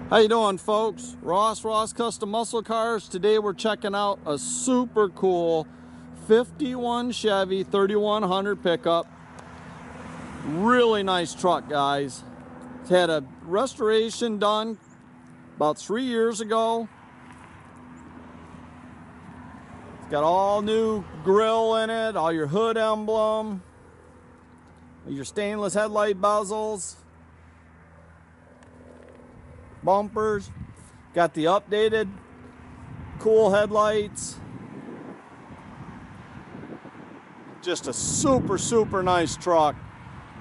How you doing, folks? Ross Custom Muscle Cars. Today we're checking out a super cool 51 Chevy 3100 pickup. Really nice truck, guys. It's had a restoration done about 3 years ago. It's got all new grille in it, all your hood emblem, your stainless headlight bezels, bumpers, got the updated cool headlights. Just a super nice truck,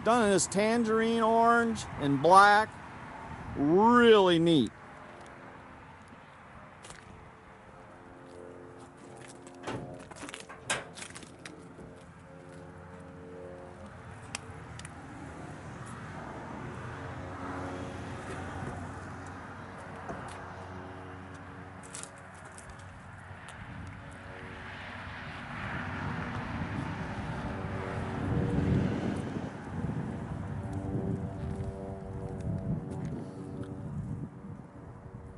done in this tangerine orange and black. Really neat.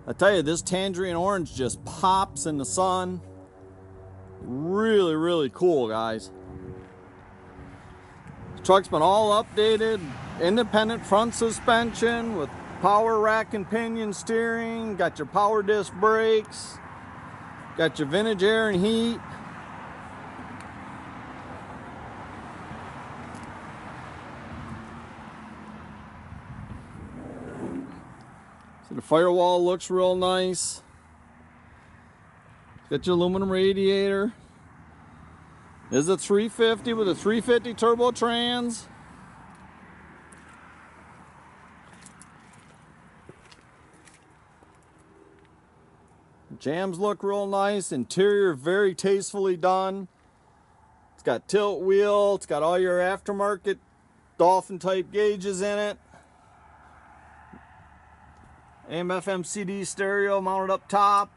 I tell you, this tangerine orange just pops in the sun. Really cool, guys. The truck's been all updated, independent front suspension with power rack and pinion steering, got your power disc brakes, got your vintage air and heat. So the firewall looks real nice. Got your aluminum radiator. This is a 350 with a 350 turbo trans. Jams look real nice. Interior very tastefully done. It's got tilt wheel. It's got all your aftermarket Dolphin type gauges in it. AM FM CD stereo mounted up top.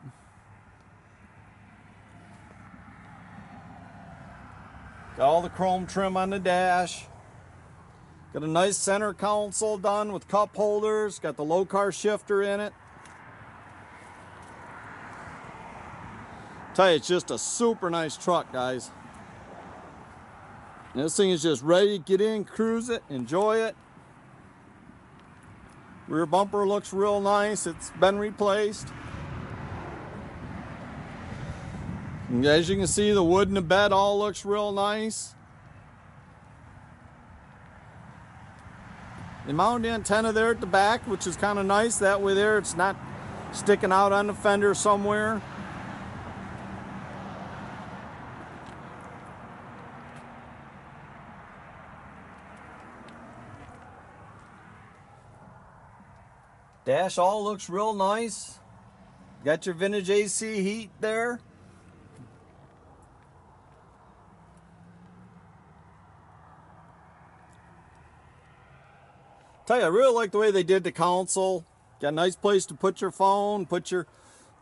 Got all the chrome trim on the dash. Got a nice center console done with cup holders. Got the LoKar shifter in it. Tell you, it's just a super nice truck, guys. And this thing is just ready to get in, cruise it, enjoy it. Rear bumper looks real nice. It's been replaced. And as you can see, the wood in the bed all looks real nice. They mounted the antenna there at the back, which is kind of nice. That way there, it's not sticking out on the fender somewhere. Dash all looks real nice. Got your vintage AC heat there. Tell you, I really like the way they did the console. Got a nice place to put your phone, put your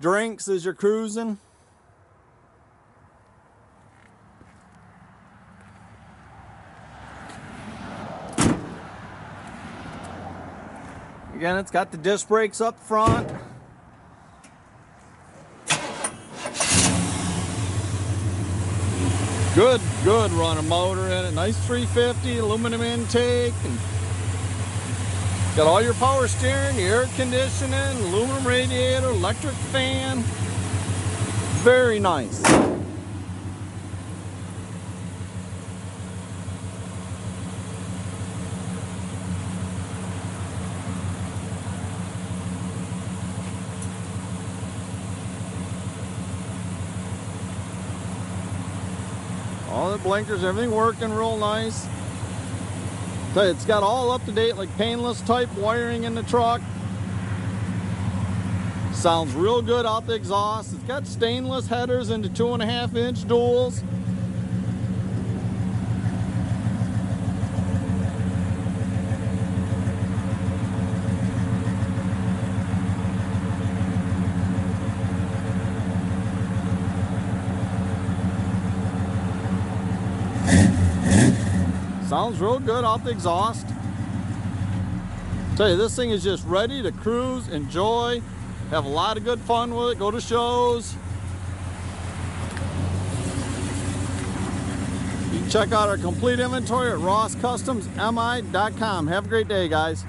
drinks as you're cruising. Again, it's got the disc brakes up front. Good running motor in it. Nice 350 aluminum intake. And got all your power steering, your air conditioning, aluminum radiator, electric fan. Very nice. All the blinkers, everything working real nice. Tell you, it's got all up to date, like painless type wiring in the truck. Sounds real good out the exhaust. It's got stainless headers into 2.5-inch duals. Sounds real good off the exhaust. Tell you, this thing is just ready to cruise, enjoy, have a lot of good fun with it, go to shows. You can check out our complete inventory at rosscustomsmi.com. Have a great day, guys.